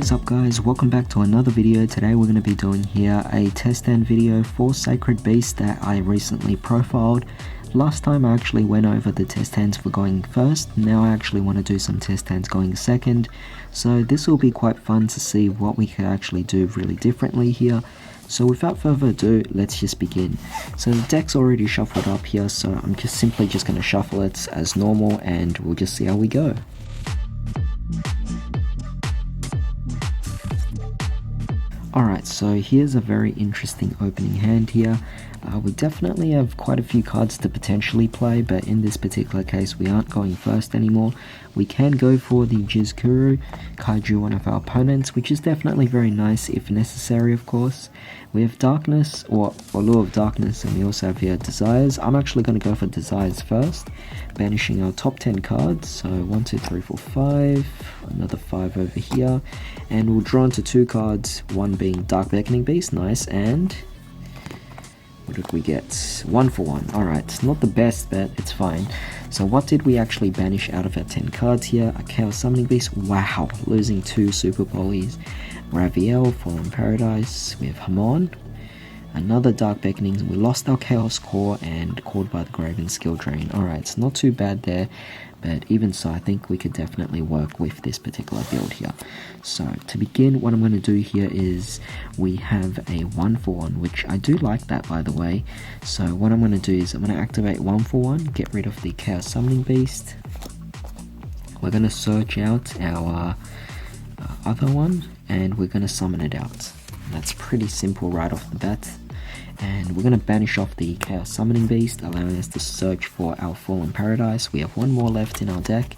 is up guys, welcome back to another video. Today we're going to be doing here a test stand video for Sacred Beast that I recently profiled. Last time I actually went over the test stands for going first, now I actually want to do some test stands going second. So this will be quite fun to see what we can actually do really differently here. So without further ado, let's just begin. So the deck's already shuffled up here, so I'm simply just going to shuffle it as normal and we'll just see how we go. Alright, so here's a very interesting opening hand here. We definitely have quite a few cards to potentially play, but in this particular case we aren't going first anymore. We can go for the yugioh, kaiju one of our opponents, which is definitely very nice if necessary of course. We have Darkness, or Allure of Darkness, and we also have here Desires. I'm actually going to go for Desires first, banishing our top 10 cards. So 1, 2, 3, 4, 5, another 5 over here, and we'll draw into 2 cards, one being Dark Beckoning Beast, nice, and what did we get? 1 for 1. Alright, not the best, but it's fine. So what did we actually banish out of our 10 cards here? A Chaos Summoning Beast. Wow, losing 2 Super Polys. Raviel, Fallen Paradise. We have Hamon. Another Dark Beckoning. We lost our Chaos Core and Called by the Graven Skill Drain. Alright, it's not too bad there. But even so, I think we could definitely work with this particular build here. So to begin, what I'm going to do here is we have a 1 for 1, which I do like that by the way. So what I'm going to do is I'm going to activate 1 for 1, get rid of the Chaos Summoning Beast. We're going to search out our other one and we're going to summon it out. That's pretty simple right off the bat. And we're going to banish off the Chaos Summoning Beast, allowing us to search for our Fallen Paradise. We have 1 more left in our deck,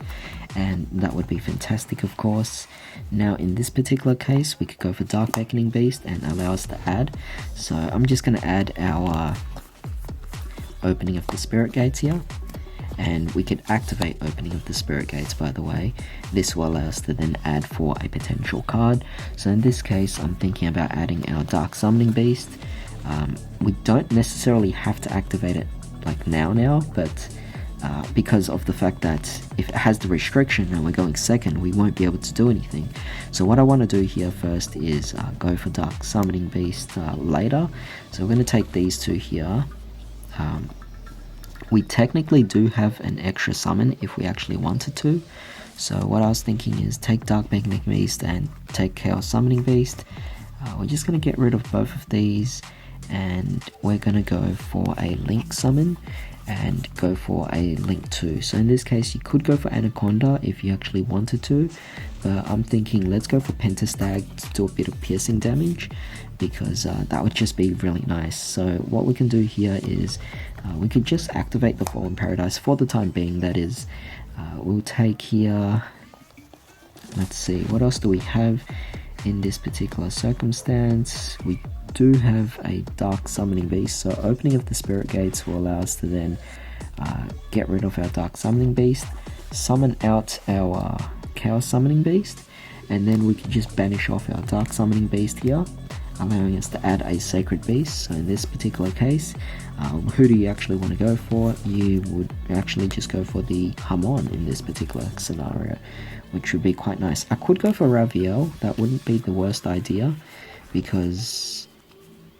and that would be fantastic of course. Now in this particular case, we could go for Dark Beckoning Beast and allow us to add. So I'm just going to add our Opening of the Spirit Gates here. And we could activate Opening of the Spirit Gates by the way. This will allow us to then add for a potential card. So in this case, I'm thinking about adding our Dark Summoning Beast. We don't necessarily have to activate it like now, but because of the fact that if it has the restriction and we're going second, we won't be able to do anything. So what I want to do here first is go for Dark Summoning Beast later. So we're going to take these two here. We technically do have an extra summon if we actually wanted to. So what I was thinking is take Dark Beckoning Beast and take Chaos Summoning Beast. We're just going to get rid of both of these. And we're going to go for a Link summon and go for a Link 2. So in this case you could go for Anaconda if you actually wanted to, but I'm thinking let's go for Pentastag to do a bit of piercing damage, because that would just be really nice. So what we can do here is we could just activate the Fallen Paradise for the time being, that is. We'll take here, let's see, what else do we have in this particular circumstance? We do have a Dark Summoning Beast, so Opening of the Spirit Gates will allow us to then get rid of our Dark Summoning Beast, summon out our Chaos Summoning Beast, and then we can just banish off our Dark Summoning Beast here, allowing us to add a Sacred Beast. So in this particular case, who do you actually want to go for? You would actually just go for the Hamon in this particular scenario, which would be quite nice. I could go for Raviel, that wouldn't be the worst idea, because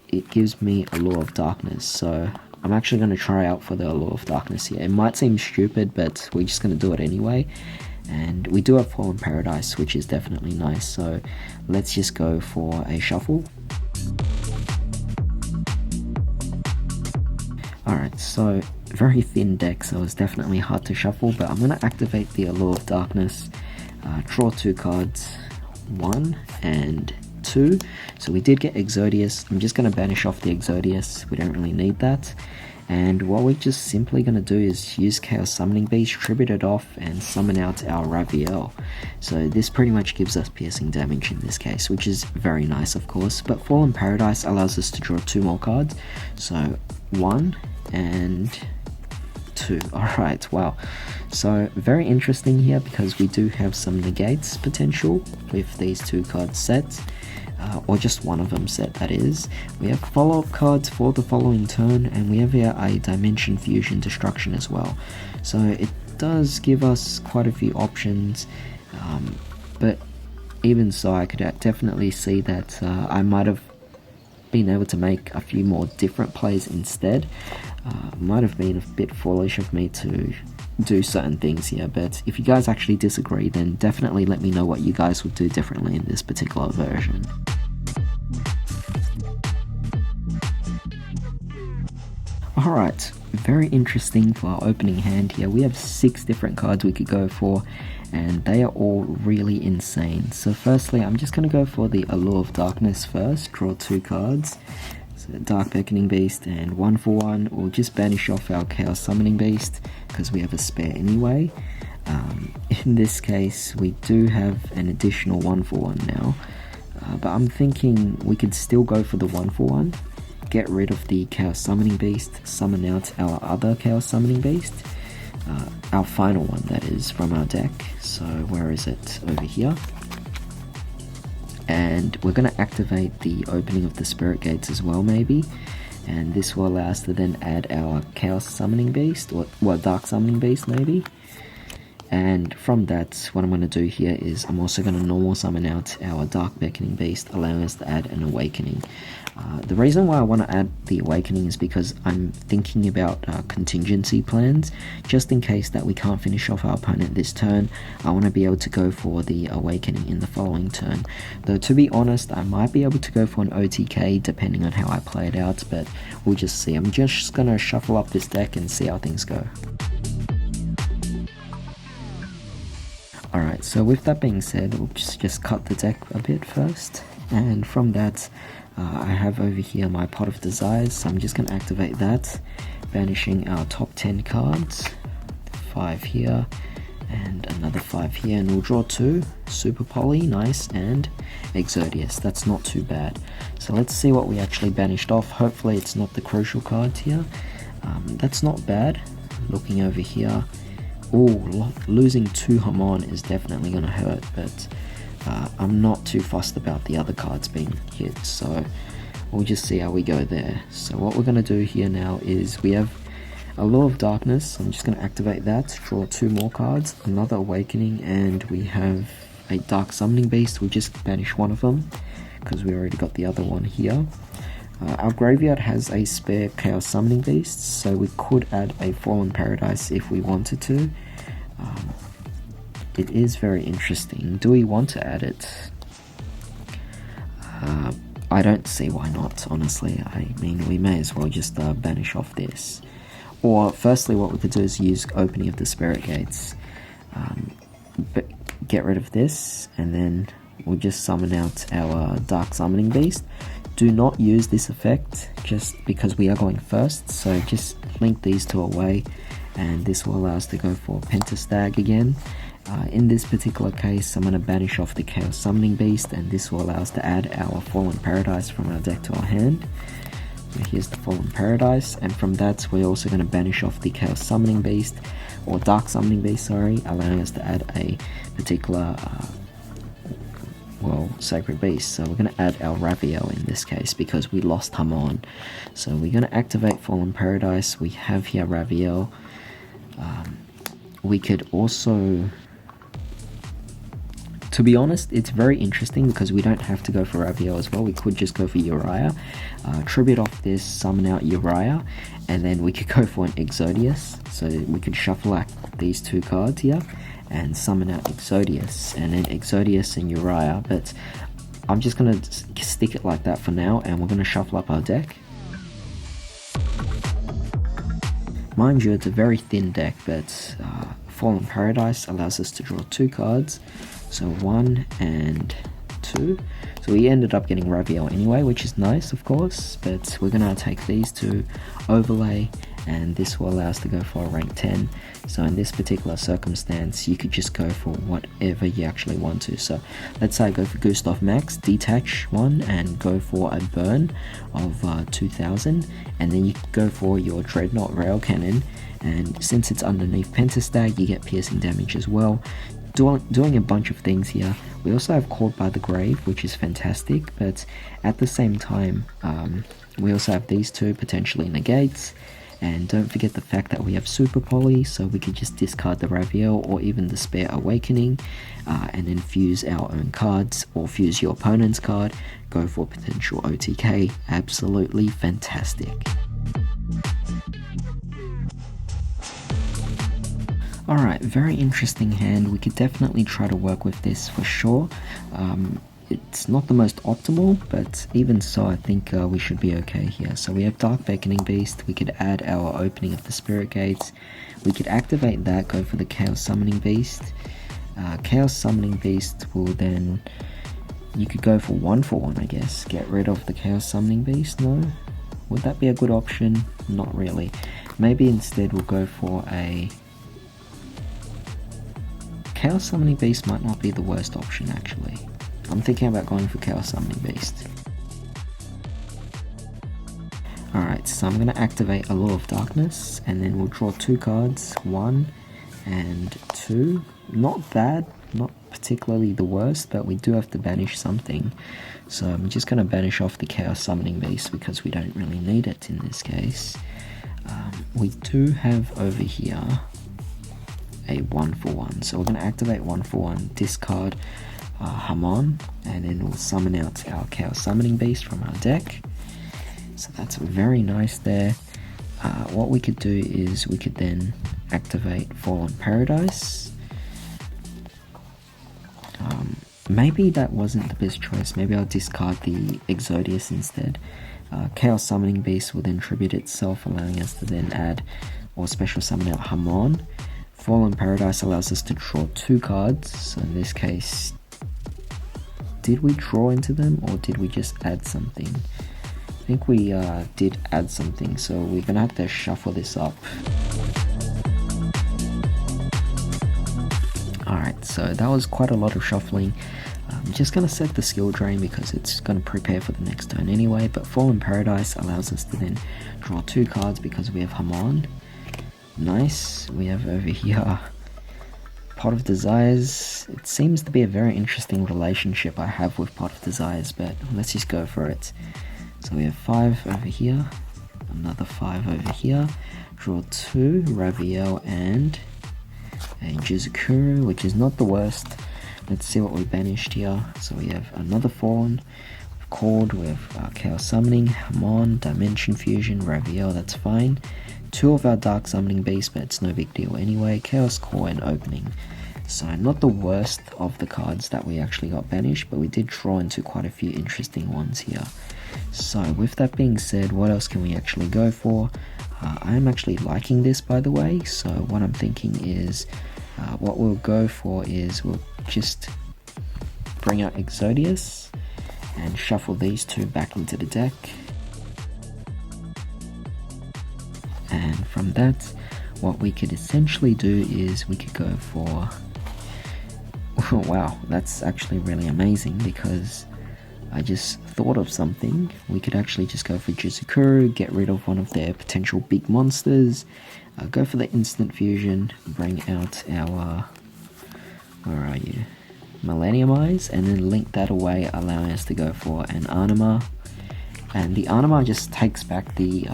it gives me Allure of Darkness. So I'm actually going to try out for the Allure of Darkness here. It might seem stupid, but we're just going to do it anyway. And we do have Fallen Paradise, which is definitely nice. So let's just go for a shuffle. Alright, so very thin deck, so it's definitely hard to shuffle, but I'm going to activate the Allure of Darkness, draw 2 cards, 1 and 2. So we did get Exodius. I'm just going to banish off the Exodius, we don't really need that. And what we're just simply going to do is use Chaos Summoning Beast, tribute it off, and summon out our Raviel. So this pretty much gives us piercing damage in this case, which is very nice of course. But Fallen Paradise allows us to draw 2 more cards. So 1 and 2. Alright, wow. So very interesting here, because we do have some negates potential with these 2 cards set. Or just one of them set, that is. We have follow-up cards for the following turn, and we have here a Dimension Fusion Destruction as well. So it does give us quite a few options, but even so, I could definitely see that I might have been able to make a few more different plays instead. Might have been a bit foolish of me to do certain things here, but if you guys actually disagree, then definitely let me know what you guys would do differently in this particular version. Alright, very interesting for our opening hand here. We have 6 different cards we could go for, and they are all really insane. So firstly, I'm just going to go for the Allure of Darkness first, draw 2 cards. So Dark Beckoning Beast and 1/1. We'll just banish off our Chaos Summoning Beast because we have a spare anyway. In this case, we do have an additional 1/1 now, but I'm thinking we could still go for the 1/1, get rid of the Chaos Summoning Beast, summon out our other Chaos Summoning Beast, our final one that is from our deck. So where is it? Over here. And we're going to activate the opening of the Spirit Gates as well, maybe, and this will allow us to then add our Chaos Summoning Beast, or Dark Summoning Beast maybe. And from that, what I'm going to do here is I'm also going to normal summon out our Dark Beckoning Beast, allowing us to add an Awakening. The reason why I want to add the Awakening is because I'm thinking about contingency plans, just in case that we can't finish off our opponent this turn. I want to be able to go for the Awakening in the following turn. Though to be honest, I might be able to go for an OTK depending on how I play it out, but we'll just see. I'm just going to shuffle up this deck and see how things go. Alright, so with that being said, we'll just cut the deck a bit first, and from that, I have over here my Pot of Desires, so I'm just going to activate that, banishing our top 10 cards, 5 here, and another 5 here, and we'll draw 2, Super Poly, nice, and Exodius. That's not too bad. So let's see what we actually banished off. Hopefully it's not the crucial cards here. That's not bad. Looking over here, losing 2 Hamon is definitely going to hurt, but I'm not too fussed about the other cards being hit, so we'll just see how we go there. So what we're going to do here now is we have Allure of Darkness. I'm just going to activate that, draw 2 more cards, another Awakening, and we have a Dark Summoning Beast. We'll just banish one of them because we already got the other one here. Our graveyard has a spare Chaos Summoning Beast, so we could add a Fallen Paradise if we wanted to. It is very interesting. Do we want to add it? I don't see why not, honestly. I mean, we may as well just banish off this. Or, firstly, what we could do is use Opening of the Spirit Gates. But get rid of this, and then we'll just summon out our Dark Summoning Beast. Do not use this effect, just because we are going first, so just link these 2 away, and this will allow us to go for Pentastag again. In this particular case, I'm going to banish off the Chaos Summoning Beast, and this will allow us to add our Fallen Paradise from our deck to our hand. So here's the Fallen Paradise, and from that we're also going to banish off the Chaos Summoning Beast, or Dark Summoning Beast, sorry, allowing us to add a particular Sacred Beast. So we're going to add our Ravio in this case because we lost Hamon. So we're going to activate Fallen Paradise. We have here Ravio. We could also, to be honest, it's very interesting because we don't have to go for Ravio as well. We could just go for Uriah, tribute off this, summon out Uriah, and then we could go for an Exodius. So we could shuffle out these 2 cards here and summon out Exodius, and then Exodius and Uriah, but I'm just going to stick it like that for now, and we're going to shuffle up our deck. Mind you, it's a very thin deck, but Fallen Paradise allows us to draw 2 cards, so 1 and 2. So we ended up getting Ravio anyway, which is nice, of course, but we're going to take these 2, overlay, and this will allow us to go for a rank 10. So in this particular circumstance, you could just go for whatever you actually want to. So let's say I go for Gustav Max, detach 1, and go for a burn of 2000, and then you could go for your Dreadnought Rail Cannon, and since it's underneath Pentastag, you get piercing damage as well. Doing a bunch of things here. We also have Caught by the Grave, which is fantastic, but at the same time, we also have these 2 potentially negates, And don't forget the fact that we have Super Poly, so we could just discard the Raviel or even the Spare Awakening, and then fuse our own cards or fuse your opponent's card, go for potential OTK. Absolutely fantastic. Alright, very interesting hand. We could definitely try to work with this for sure. It's not the most optimal, but even so, I think we should be okay here. So we have Dark Beckoning Beast. We could add our opening of the Spirit Gates. We could activate that, go for the Chaos Summoning Beast. Chaos Summoning Beast will then... You could go for 1/1, I guess. Get rid of the Chaos Summoning Beast, no? Would that be a good option? Not really. Maybe instead we'll go for a... Chaos Summoning Beast might not be the worst option, actually. I'm thinking about going for Chaos Summoning Beast. Alright, so I'm going to activate a Law of Darkness, and then we'll draw 2 cards, 1 and 2. Not bad, not particularly the worst, but we do have to banish something. So I'm just going to banish off the Chaos Summoning Beast because we don't really need it in this case. We do have over here a 1/1, so we're going to activate 1/1, discard Hamon, and then we'll summon out our Chaos Summoning Beast from our deck. So that's very nice there. What we could do is we could then activate Fallen Paradise. Maybe that wasn't the best choice. Maybe I'll discard the Exodius instead. Chaos Summoning Beast will then tribute itself, allowing us to then add or special summon out Hamon. Fallen Paradise allows us to draw 2 cards, so in this case, did we draw into them or did we just add something? I think we did add something, so we're gonna have to shuffle this up. Alright, so that was quite a lot of shuffling. I'm just gonna set the skill drain because it's gonna prepare for the next turn anyway, but Fallen Paradise allows us to then draw 2 cards because we have Hamon. Nice. We have over here Pot of Desires. It seems to be a very interesting relationship I have with Pot of Desires, but let's just go for it. So we have 5 over here, another 5 over here, draw 2, Raviel and a Jizukuru, which is not the worst. Let's see what we banished here. So we have another Fallen, called with Chaos Summoning, Hamon, Dimension Fusion, Raviel, that's fine. 2 of our Dark Summoning Beasts, but it's no big deal anyway. Chaos Core and Opening. So not the worst of the cards that we actually got banished, but we did draw into quite a few interesting ones here. So with that being said, what else can we actually go for? I am actually liking this, by the way, so what I'm thinking is what we'll go for is we'll just bring out Exodius and shuffle these 2 back into the deck. And from that, what we could essentially do is we could go for... wow, that's actually really amazing because I just thought of something. We could actually just go for Jizukuru, get rid of one of their potential big monsters, go for the instant fusion, bring out our... where are you? Millennium Eyes, and then link that away, allowing us to go for an Anima. And the Anima just takes back the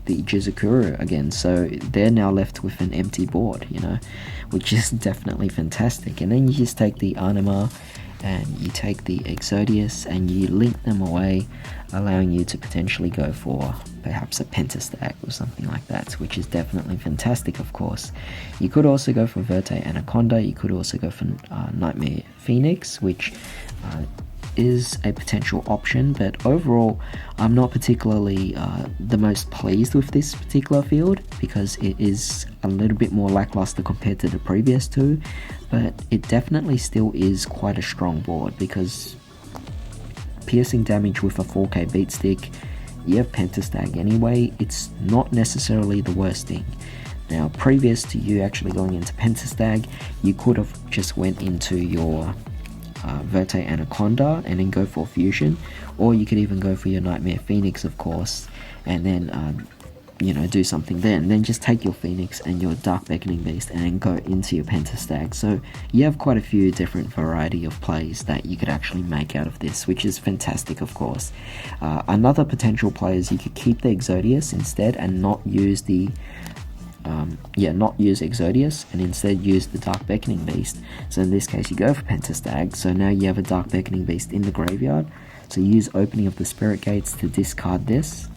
Jizukuru again, so they're now left with an empty board, you know, which is definitely fantastic. And then you just take the Anima and you take the Exodius and you link them away, allowing you to potentially go for perhaps a Pentastag or something like that, which is definitely fantastic, of course. You could also go for Verte Anaconda, you could also go for Nightmare Phoenix, which is a potential option, but overall I'm not particularly the most pleased with this particular field because it is a little bit more lackluster compared to the previous 2, but it definitely still is quite a strong board because piercing damage with a 4k beat stick, you have Pentastag anyway, it's not necessarily the worst thing. Now previous to you actually going into Pentastag, you could have just went into your Verte Anaconda and then go for Fusion, or you could even go for your Nightmare Phoenix, of course, and then do something there, and then just take your Phoenix and your Dark Beckoning Beast and go into your Pentastag. So you have quite a few different variety of plays that you could actually make out of this, which is fantastic, of course. Another potential play is you could keep the Exodius instead and not use the not use Exodius and instead use the Dark Beckoning Beast. So in this case you go for Pentastag, so now you have a Dark Beckoning Beast in the graveyard. So you use Opening of the Spirit Gates to discard this,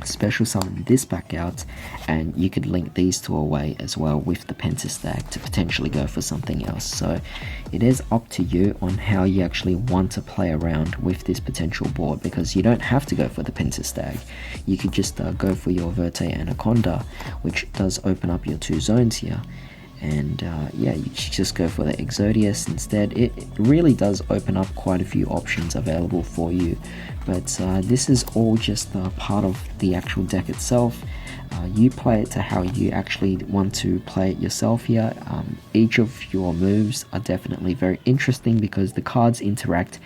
special summon this back out, and you could link these two away as well with the Pentastag to potentially go for something else. So it is up to you on how you actually want to play around with this potential board, because you don't have to go for the Pentastag. You could just go for your Verte Anaconda, which does open up your 2 zones here. And you just go for the Exodius instead. It really does open up quite a few options available for you, but this is all just part of the actual deck itself. You play it to how you actually want to play it yourself here. Each of your moves are definitely very interesting because the cards interact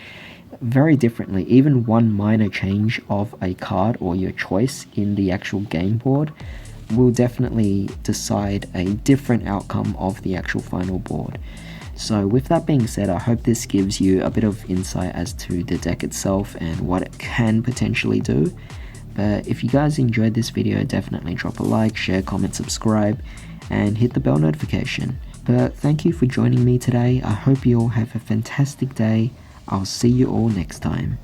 very differently. Even one minor change of a card or your choice in the actual game board will definitely decide a different outcome of the actual final board. So with that being said, I hope this gives you a bit of insight as to the deck itself and what it can potentially do. But if you guys enjoyed this video, definitely drop a like, share, comment, subscribe, and hit the bell notification. But thank you for joining me today. I hope you all have a fantastic day. I'll see you all next time.